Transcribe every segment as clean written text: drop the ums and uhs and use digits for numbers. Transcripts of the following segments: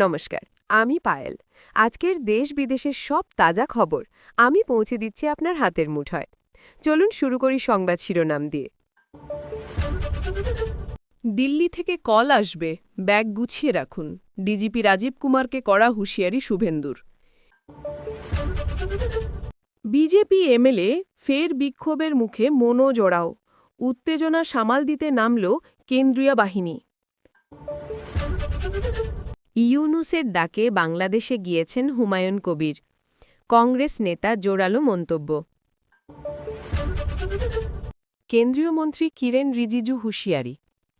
নমস্কার, আমি পায়েল। আজকের দেশ বিদেশের সব তাজা খবর আমি পৌঁছে দিচ্ছি আপনার হাতের মুঠোয়। চলুন শুরু করি সংবাদ শিরোনাম দিয়ে। দিল্লি থেকে কল আসবে, ব্যাগ গুছিয়ে রাখুন। ডিজিপি রাজীব কুমারকে কড়া হুঁশিয়ারি শুভেন্দুর। বিজেপি এমএলএ ফের বিক্ষোভের মুখে মনো জোড়াও। উত্তেজনা সামাল দিতে নামল কেন্দ্রীয় বাহিনী। ইউনুসের ডাকে বাংলাদেশে গিয়েছেন হুমায়ুন কবির। কংগ্রেস নেতা জোরালো মন্তব্য। কেন্দ্রীয় মন্ত্রী কিরেন রিজিজু হুঁশিয়ারি,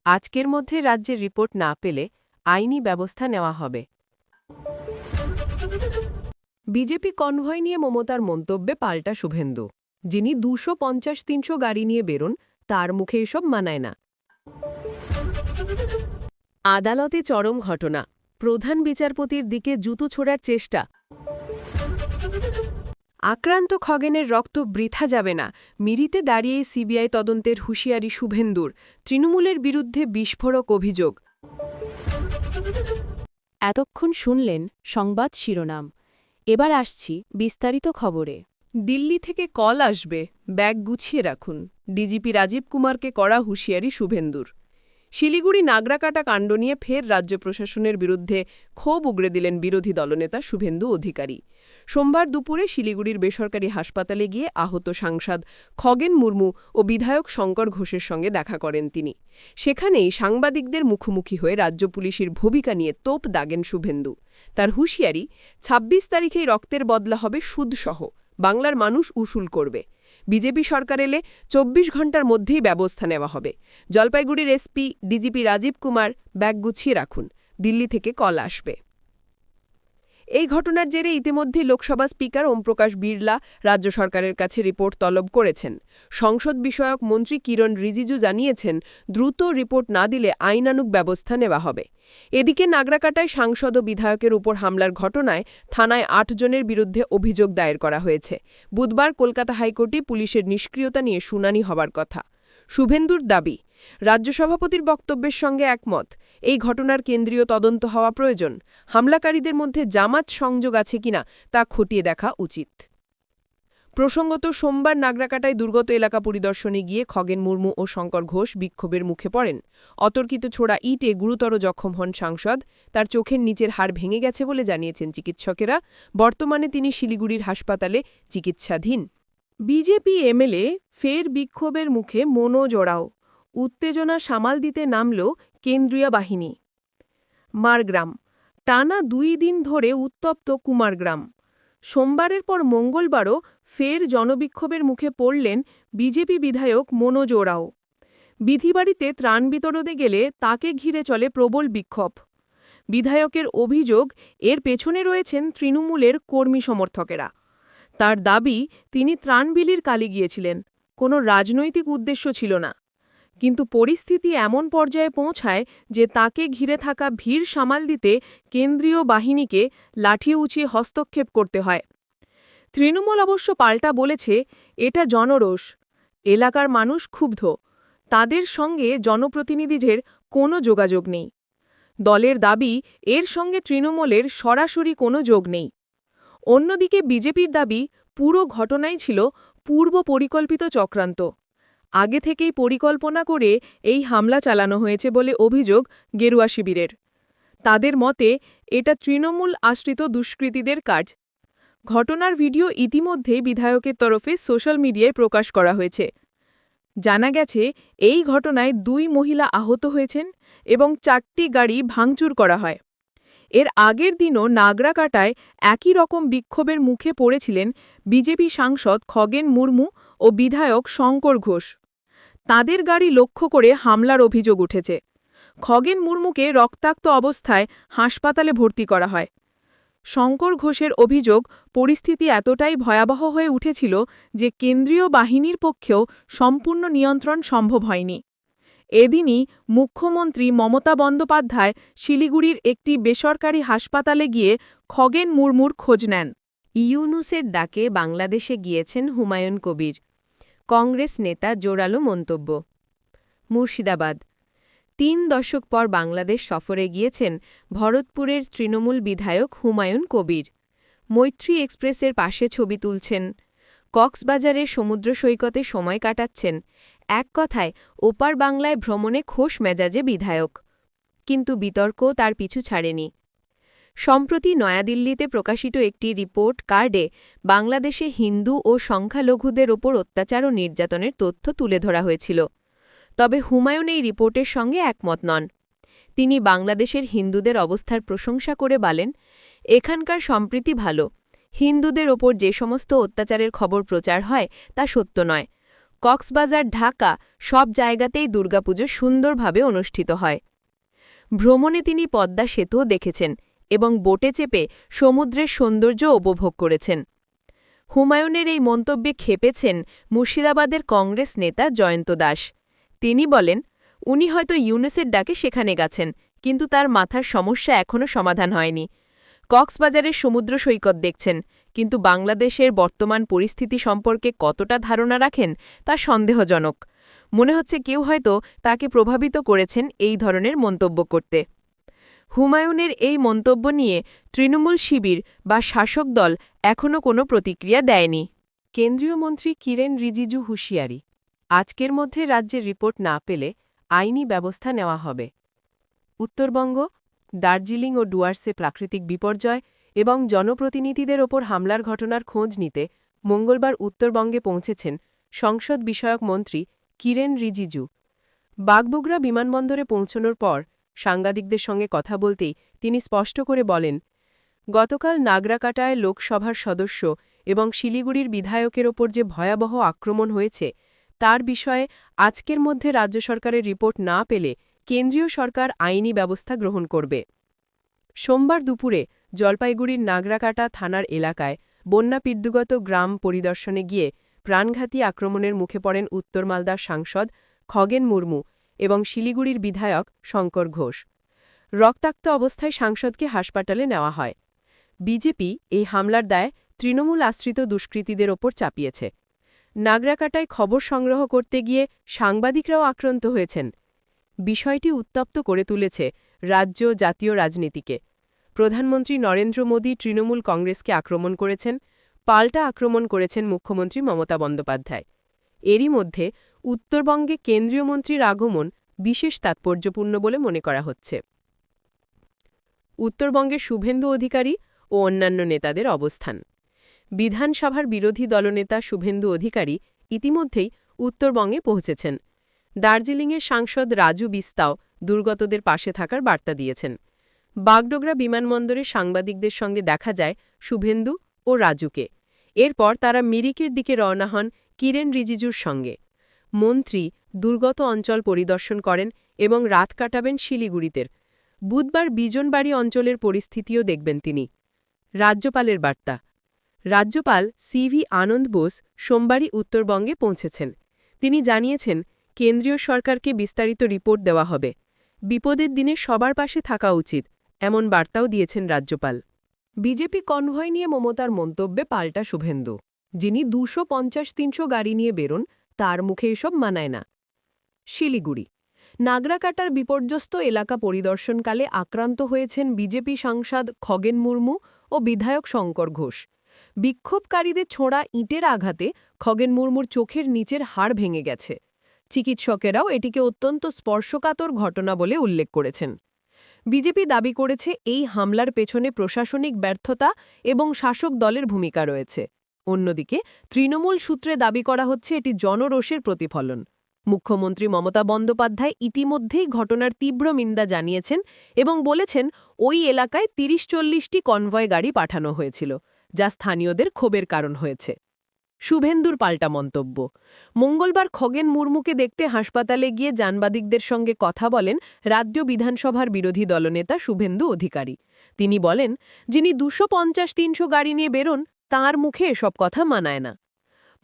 আজকের মধ্যে রাজ্যের রিপোর্ট না পেলে আইনি ব্যবস্থা নেওয়া হবে। বিজেপি কনভয় নিয়ে মমতার মন্তব্যে পাল্টা শুভেন্দু, যিনি 250-300 গাড়ি নিয়ে বেরোন, তার মুখে এসব মানায় না। আদালতে চরম ঘটনা, প্রধান বিচারপতির দিকে জুতো ছোড়ার চেষ্টা। আক্রান্ত খগেনের রক্ত বৃথা যাবে না, মিরিতে দাঁড়িয়েই সিবিআই তদন্তের হুঁশিয়ারি শুভেন্দুর। তৃণমূলের বিরুদ্ধে বিস্ফোরক অভিযোগ। এতক্ষণ শুনলেন সংবাদ শিরোনাম। এবার আসছি বিস্তারিত খবরে। দিল্লি থেকে কল আসবে, ব্যাগ গুছিয়ে রাখুন। ডিজিপি রাজীব কুমারকে কড়া হুঁশিয়ারি শুভেন্দুর। শিলিগুড়ি নাগরাকাটা কাণ্ড নিয়ে ফের রাজ্য প্রশাসনের বিরুদ্ধে ক্ষোভ উগড়ে দিলেন বিরোধী দলনেতা শুভেন্দু অধিকারী। সোমবার দুপুরে শিলিগুড়ির বেসরকারি হাসপাতালে গিয়ে আহত সাংসদ খগেন মুর্মু ও বিধায়ক শঙ্কর ঘোষের সঙ্গে দেখা করেন তিনি। সেখানেই সাংবাদিকদের মুখোমুখি হয়ে রাজ্য পুলিশের ভূমিকা নিয়ে তোপ দাগেন শুভেন্দু। তার হুঁশিয়ারি, ২৬ তারিখেই রক্তের বদলা হবে সুদসহ, বাংলার মানুষ উসুল করবে। বিজেপি সরকার এলে ২৪ ঘণ্টার মধ্যেই ব্যবস্থা নেওয়া হবে। জলপাইগুড়ির SP DGP Rajeev Kumar, bag গুছিয়ে রাখুন, দিল্লি থেকে কল আসবে। এই ঘটনার জেরে ইতিমধ্যে লোকসভা স্পিকার ওমপ্রকাশ বিড়লা রাজ্য সরকারের কাছে রিপোর্ট তলব করেছেন। সংসদ বিষয়ক মন্ত্রী কিরণ রিজিজু জানিয়েছেন, দ্রুত রিপোর্ট না দিলে আইনানুগ ব্যবস্থা নেওয়া হবে। এদিকে নাগরাকাটায় সাংসদ ও বিধায়কের উপর হামলার ঘটনায় থানায় ৮ জনের বিরুদ্ধে অভিযোগ দায়ের করা হয়েছে। বুধবার কলকাতা হাইকোর্টে পুলিশের নিষ্ক্রিয়তা নিয়ে শুনানি হবার কথা। শুভেন্দুর দাবি, রাজ্য সভাপতির বক্তব্যের সঙ্গে একমত। এই ঘটনার কেন্দ্রীয় তদন্ত হওয়া প্রয়োজন। হামলাকারীদের মধ্যে জামাত সংযোগ আছে কিনা তা খতিয়ে দেখা উচিত। প্রসঙ্গত, সোমবার নাগরাকাটায় দুর্গত এলাকা পরিদর্শনে গিয়ে খগেন মুর্মু ও শঙ্কর ঘোষ বিক্ষোভের মুখে পড়েন। অতর্কিত ছোড়া ইটে গুরুতর জখম হন সাংসদ। তার চোখের নিচের হাড় ভেঙে গেছে বলে জানিয়েছেন চিকিৎসকেরা। বর্তমানে তিনি শিলিগুড়ির হাসপাতালে চিকিৎসাধীন। বিজেপি এমএলএ ফের বিক্ষোভের মুখে মনো জোড়াও। উত্তেজনা সামাল দিতে নামল কেন্দ্রীয় বাহিনী। মারগ্রাম, টানা ২ দিন ধরে উত্তপ্ত কুমারগ্রাম। সোমবারের পর মঙ্গলবারও ফের জনবিক্ষোভের মুখে পড়লেন বিজেপি বিধায়ক মনো জোড়াও। বিধিবাড়িতে ত্রাণ বিতরণে গেলে তাকে ঘিরে চলে প্রবল বিক্ষোভ। বিধায়কের অভিযোগ, এর পেছনে রয়েছেন তৃণমূলের কর্মী সমর্থকেরা। তার দাবি, তিনি ত্রাণ বিলির কালি গিয়েছিলেন, কোনো রাজনৈতিক উদ্দেশ্য ছিল না। কিন্তু পরিস্থিতি এমন পর্যায়ে পৌঁছায় যে তাকে ঘিরে থাকা ভিড় সামাল দিতে কেন্দ্রীয় বাহিনীকে লাঠি উঁচিয়ে হস্তক্ষেপ করতে হয়। তৃণমূল অবশ্য পাল্টা বলেছে, এটা জনরোষ, এলাকার মানুষ ক্ষুব্ধ, তাদের সঙ্গে জনপ্রতিনিধিদের কোনো যোগাযোগ নেই। দলের দাবি, এর সঙ্গে তৃণমূলের সরাসরি কোনো যোগ নেই। অন্যদিকে বিজেপির দাবি, পুরো ঘটনাই ছিল পূর্ব পরিকল্পিত চক্রান্ত। আগে থেকেই পরিকল্পনা করে এই হামলা চালানো হয়েছে বলে অভিযোগ গেরুয়া শিবিরের। তাদের মতে, এটা তৃণমূল আশ্রিত দুষ্কৃতীদের কাজ। ঘটনার ভিডিও ইতিমধ্যেই বিধায়কের তরফে সোশ্যাল মিডিয়ায় প্রকাশ করা হয়েছে। জানা গেছে, এই ঘটনায় ২ মহিলা আহত হয়েছেন এবং ৪টি গাড়ি ভাঙচুর করা হয়। এর আগের দিনও নাগরাকাটায় একই রকম বিক্ষোভের মুখে পড়েছিলেন বিজেপি সাংসদ খগেন মুর্মু ও বিধায়ক শঙ্কর ঘোষ। তাদের গাড়ি লক্ষ্য করে হামলার অভিযোগ উঠেছে। খগেন মুর্মুকে রক্তাক্ত অবস্থায় হাসপাতালে ভর্তি করা হয়। শঙ্কর ঘোষের অভিযোগ, পরিস্থিতি এতটাই ভয়াবহ হয়ে উঠেছিল যে কেন্দ্রীয় বাহিনীর পক্ষেও সম্পূর্ণ নিয়ন্ত্রণ সম্ভব হয়নি। এদিনই মুখ্যমন্ত্রী মমতা বন্দ্যোপাধ্যায় শিলিগুড়ির একটি বেসরকারি হাসপাতালে গিয়ে খগেন মুর্মুর খোঁজ নেন। ইউনুসের ডাকে বাংলাদেশে গিয়েছেন হুমায়ুন কবির। কংগ্রেস নেতা জোরালো মন্তব্য। মুর্শিদাবাদ, 3 দশক পর বাংলাদেশ সফরে গিয়েছেন ভরতপুরের তৃণমূল বিধায়ক হুমায়ুন কবির। মৈত্রী এক্সপ্রেসের পাশে ছবি তুলছেন, কক্সবাজারের সমুদ্র সৈকতে সময় কাটাচ্ছেন, এক কথায় ওপার বাংলায় ভ্রমণে খোশ মেজাজে বিধায়ক। কিন্তু বিতর্ক তার পিছু ছাড়েনি। সম্প্রতি নয়াদিল্লিতে প্রকাশিত একটি রিপোর্ট কার্ডে বাংলাদেশে হিন্দু ও সংখ্যালঘুদের ওপর অত্যাচার ও নির্যাতনের তথ্য তুলে ধরা হয়েছিল। তবে হুমায়ুন এই রিপোর্টের সঙ্গে একমত নন। তিনি বাংলাদেশের হিন্দুদের অবস্থার প্রশংসা করে বলেন, এখানকার সম্প্রীতি ভালো, হিন্দুদের ওপর যে সমস্ত অত্যাচারের খবর প্রচার হয় তা সত্য নয়। কক্সবাজার, ঢাকা সব জায়গাতেই দুর্গাপুজো সুন্দরভাবে অনুষ্ঠিত হয়। ভ্রমণে তিনি পদ্মা সেতুও দেখেছেন এবং বোটে চেপে সমুদ্রের সৌন্দর্য উপভোগ করেছেন। হুমায়ুনের এই মন্তব্যে ক্ষেপেছেন মুর্শিদাবাদের কংগ্রেস নেতা জয়ন্ত দাস। তিনি বলেন, উনি হয়তো ইউনুসের ডাকে সেখানে গেছেন, কিন্তু তার মাথার সমস্যা এখনও সমাধান হয়নি। কক্সবাজারের সমুদ্র সৈকত দেখছেন, কিন্তু বাংলাদেশের বর্তমান পরিস্থিতি সম্পর্কে কতটা ধারণা রাখেন তা সন্দেহজনক। মনে হচ্ছে কেউ হয়তো তাকে প্রভাবিত করেছেন এই ধরনের মন্তব্য করতে। হুমায়ুনের এই মন্তব্য নিয়ে তৃণমূল শিবির বা শাসক দল এখনও কোনো প্রতিক্রিয়া দেয়নি। কেন্দ্রীয় মন্ত্রী কিরেন রিজিজু হুঁশিয়ারি, আজকের মধ্যে রাজ্যের রিপোর্ট না পেলে আইনি ব্যবস্থা নেওয়া হবে। উত্তরবঙ্গ, দার্জিলিং ও ডুয়ার্সে প্রাকৃতিক বিপর্যয় এবং জনপ্রতিনিধিদের ওপর হামলার ঘটনার খোঁজ নিতে মঙ্গলবার উত্তরবঙ্গে পৌঁছেছেন সংসদ বিষয়ক মন্ত্রী কিরেন রিজিজু। বাগডোগরা বিমানবন্দরে পৌঁছনোর পর সাংবাদিকদের সঙ্গে কথা বলতেই তিনি স্পষ্ট করে বলেন, গতকাল নাগরাকাটায় লোকসভার সদস্য এবং শিলিগুড়ির বিধায়কের ওপর যে ভয়াবহ আক্রমণ হয়েছে তার বিষয়ে আজকের মধ্যে রাজ্য সরকারের রিপোর্ট না পেলে কেন্দ্রীয় সরকার আইনি ব্যবস্থা গ্রহণ করবে। সোমবার দুপুরে জলপাইগুড়ির নাগরাকাটা থানার এলাকায় বন্যাপীড়িত গ্রাম পরিদর্শনে গিয়ে প্রাণঘাতী আক্রমণের মুখে পড়েন উত্তর মালদার সাংসদ খগেন মুর্মু এবং শিলিগুড়ির বিধায়ক শঙ্কর ঘোষ। রক্তাক্ত অবস্থায় সাংসদকে হাসপাতালে নেওয়া হয়। বিজেপি এই হামলার দায় তৃণমূল আশ্রিত দুষ্কৃতীদের ওপর চাপিয়েছে। নাগরাকাটায় খবর সংগ্রহ করতে গিয়ে সাংবাদিকরাও আক্রান্ত হয়েছেন। বিষয়টি উত্তপ্ত করে তুলেছে রাজ্য জাতীয় রাজনীতিকে। প্রধানমন্ত্রী নরেন্দ্র মোদী তৃণমূল কংগ্রেসকে আক্রমণ করেছেন, পাল্টা আক্রমণ করেছেন মুখ্যমন্ত্রী মমতা বন্দ্যোপাধ্যায়। এরই মধ্যে উত্তরবঙ্গে কেন্দ্রীয় মন্ত্রীর আগমন বিশেষ তাৎপর্যপূর্ণ বলে মনে করা হচ্ছে। উত্তরবঙ্গে শুভেন্দু অধিকারী ও অন্যান্য নেতাদের অবস্থান। বিধানসভার বিরোধী দলনেতা শুভেন্দু অধিকারী ইতিমধ্যেই উত্তরবঙ্গে পৌঁছেছেন। দার্জিলিংয়ের সাংসদ রাজু বিস্তাও দুর্গতদের পাশে থাকার বার্তা দিয়েছেন। বাগডোগরা বিমানবন্দরে সাংবাদিকদের সঙ্গে দেখা যায় শুভেন্দু ও রাজুকে। এরপর তারা মিরিকের দিকে রওনা হন কিরেন রিজিজুর সঙ্গে। মন্ত্রী দুর্গত অঞ্চল পরিদর্শন করেন এবং রাত কাটাবেন শিলিগুড়িতে। বুধবার বিজনবাড়ি অঞ্চলের পরিস্থিতিও দেখবেন তিনি। রাজ্যপালের বার্তা। রাজ্যপাল সিভি আনন্দ বোস সোমবারই উত্তরবঙ্গে পৌঁছেছেন। তিনি জানিয়েছেন, কেন্দ্রীয় সরকারকে বিস্তারিত রিপোর্ট দেওয়া হবে। বিপদের দিনে সবার পাশে থাকা উচিত, এমন বার্তাও দিয়েছেন রাজ্যপাল। বিজেপি কনভয় নিয়ে মমতার মন্তব্যে পাল্টা শুভেন্দু, যিনি 250-300 গাড়ি নিয়ে বেরোন তার মুখে এসব মানায় না। শিলিগুড়ি, নাগরাকাটার বিপর্যস্ত এলাকা পরিদর্শনকালে আক্রান্ত হয়েছেন বিজেপি সাংসদ খগেন মুর্মু ও বিধায়ক শঙ্কর ঘোষ। বিক্ষোভকারীদের ছোঁড়া ইটের আঘাতে খগেন মুর্মুর চোখের নিচের হাড় ভেঙে গেছে। চিকিৎসকেরাও এটিকে অত্যন্ত স্পর্শকাতর ঘটনা বলে উল্লেখ করেছেন। বিজেপি দাবি করেছে এই হামলার পেছনে প্রশাসনিক ব্যর্থতা এবং শাসক দলের ভূমিকা রয়েছে। অন্যদিকে তৃণমূল সূত্রে দাবি করা হচ্ছে এটি জনরোষের প্রতিফলন। মুখ্যমন্ত্রী মমতা বন্দ্যোপাধ্যায় ইতিমধ্যেই ঘটনার তীব্র নিন্দা জানিয়েছেন এবং বলেছেন ওই এলাকায় ৩০-৪০টি কনভয় গাড়ি পাঠানো হয়েছিল, যা স্থানীয়দের ক্ষোভের কারণ হয়েছে। শুভেন্দুর পাল্টা মন্তব্য। মঙ্গলবার খগেন মুর্মুকে দেখতে হাসপাতালে গিয়ে সাংবাদিকদের সঙ্গে কথা বলেন রাজ্য বিধানসভার বিরোধী দলনেতা শুভেন্দু অধিকারী। তিনি বলেন, যিনি 250-300 গাড়ি নিয়ে বেরোন তাঁর মুখে এসব কথা মানায় না।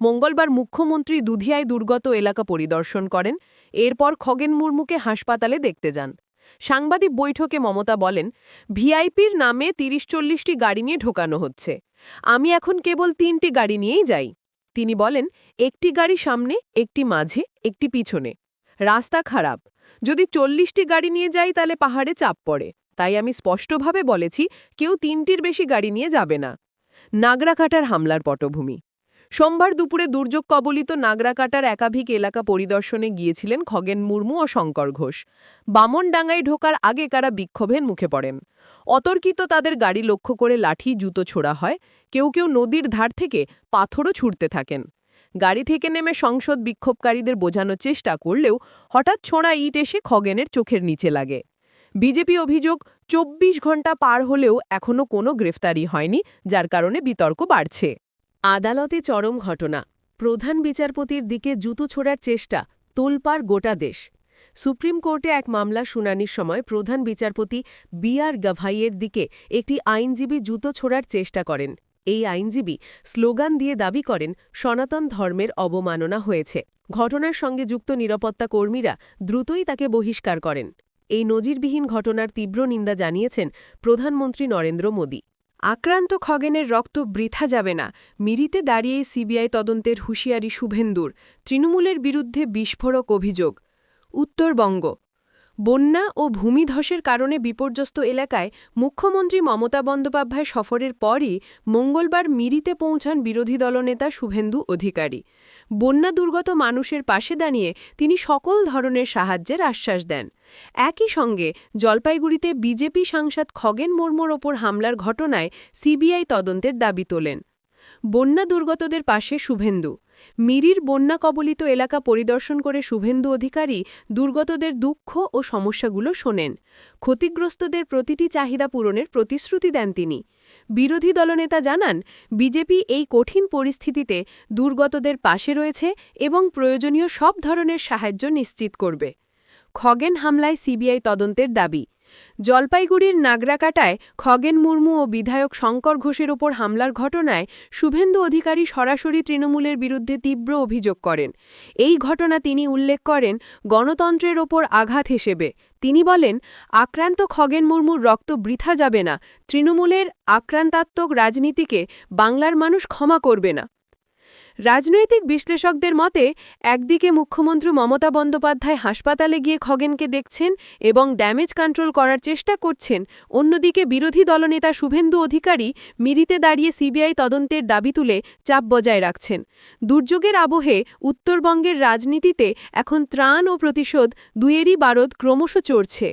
মঙ্গলবার মুখ্যমন্ত্রী দুধিয়ায় দুর্গত এলাকা পরিদর্শন করেন। এরপর খগেন মুর্মুকে হাসপাতালে দেখতে যান। সাংবাদিক বৈঠকে মমতা বলেন, ভিআইপির নামে ৩০-৪০টি গাড়ি নিয়ে ঢোকানো হচ্ছে। আমি এখন কেবল 3টি গাড়ি নিয়েই যাই। তিনি বলেন, একটি গাড়ি সামনে, একটি মাঝে, একটি পিছনে। রাস্তা খারাপ, যদি 40টি গাড়ি নিয়ে যাই তাহলে পাহাড়ে চাপ পড়ে, তাই আমি স্পষ্টভাবে বলেছি কেউ 3টির বেশি গাড়ি নিয়ে যাবে না। নাগরাকাটার হামলার পটভূমি। সোমবার দুপুরে দুর্যোগ কবলিত নাগরাকাটার একাধিক এলাকা পরিদর্শনে গিয়েছিলেন খগেন মুর্মু ও শঙ্কর ঘোষ। বামনডাঙ্গায় ঢোকার আগে কারা বিক্ষোভের মুখে পড়েন। অতর্কিত তাদের গাড়ি লক্ষ্য করে লাঠি জুতো ছোড়া হয়, কেউ কেউ নদীর ধার থেকে পাথরও ছুঁড়তে থাকেন। গাড়ি থেকে নেমে সংসদ বিক্ষোভকারীদের বোঝানোর চেষ্টা করলেও হঠাৎ ছোঁড়া ইট এসে খগেনের চোখের নিচে লাগে। বিজেপি অভিযোগ 24 ঘণ্টা পার হলেও এখনও কোনো গ্রেফতারি হয়নি, যার কারণে বিতর্ক বাড়ছে। আদালতে চরম ঘটনা, প্রধান বিচারপতির দিকে জুতো ছোড়ার চেষ্টা, তোলপাড় গোটা দেশ। সুপ্রিম কোর্টে এক মামলার শুনানির সময় প্রধান বিচারপতি বি.আর. গাভাইয়ের দিকে একটি আইনজীবী জুতো ছোড়ার চেষ্টা করেন। এই আইনজীবী স্লোগান দিয়ে দাবি করেন সনাতন ধর্মের অবমাননা হয়েছে। ঘটনার সঙ্গে যুক্ত নিরাপত্তা কর্মীরা দ্রুতই তাকে বহিষ্কার করেন। এই নজিরবিহীন ঘটনার তীব্র নিন্দা জানিয়েছেন প্রধানমন্ত্রী নরেন্দ্র মোদী। আক্রান্ত খগেনের রক্ত বৃথা যাবে না, মিরিতে দাঁড়িয়েই সিবিআই তদন্তের হুঁশিয়ারি শুভেন্দুর। তৃণমূলের বিরুদ্ধে বিস্ফোরক অভিযোগ। উত্তরবঙ্গ। বন্যা ও ভূমিধসের কারণে বিপর্যস্ত এলাকায় মুখ্যমন্ত্রী মমতা বন্দ্যোপাধ্যায় সফরের পরই মঙ্গলবার মিরিতে পৌঁছান বিরোধী দলনেতা শুভেন্দু অধিকারী। বন্যা দুর্গত মানুষের পাশে দাঁড়িয়ে তিনি সকল ধরনের সাহায্যের আশ্বাস দেন। একই সঙ্গে জলপাইগুড়িতে বিজেপি সাংসদ খগেন মুর্মুর ওপর হামলার ঘটনায় সিবিআই তদন্তের দাবি তোলেন। বন্যা দুর্গতদের পাশে শুভেন্দু। মিরির বন্যা কবলিত এলাকা পরিদর্শন করে শুভেন্দু অধিকারী দুর্গতদের দুঃখ ও সমস্যাগুলো শোনেন। ক্ষতিগ্রস্তদের প্রতিটি চাহিদা পূরণের প্রতিশ্রুতি দেন তিনি। বিরোধী দলনেতা জানান, বিজেপি এই কঠিন পরিস্থিতিতে দুর্গতদের পাশে রয়েছে এবং প্রয়োজনীয় সব ধরনের সাহায্য নিশ্চিত করবে। খগেন হামলায় সিবিআই তদন্তের দাবি। জলপাইগুড়ির নাগরাকাটায় খগেন মুর্মু ও বিধায়ক শঙ্কর ঘোষের ওপর হামলার ঘটনায় শুভেন্দু অধিকারী সরাসরি তৃণমূলের বিরুদ্ধে তীব্র অভিযোগ করেন। এই ঘটনা তিনি উল্লেখ করেন গণতন্ত্রের ওপর আঘাত হিসেবে। তিনি বলেন, আক্রান্ত খগেন মুর্মুর রক্ত বৃথা যাবে না, তৃণমূলের আক্রান্তাত্মক রাজনীতিকে বাংলার মানুষ ক্ষমা করবে না। রাজনৈতিক বিশ্লেষকদের মতে, একদিকে মুখ্যমন্ত্রী মমতা বন্দ্যোপাধ্যায় হাসপাতালে গিয়ে খগেনকে দেখছেন এবং ড্যামেজ কন্ট্রোল করার চেষ্টা করছেন, অন্যদিকে বিরোধী দলনেতা শুভেন্দু অধিকারী মিরিতে দাঁড়িয়ে সিবিআই তদন্তের দাবি তুলে চাপ বজায় রাখছেন। দুর্যোগের আবহে উত্তরবঙ্গের রাজনীতিতে এখন ত্রাণ ও প্রতিশোধ দুয়েরই বারদ ক্রমশ চড়ছে।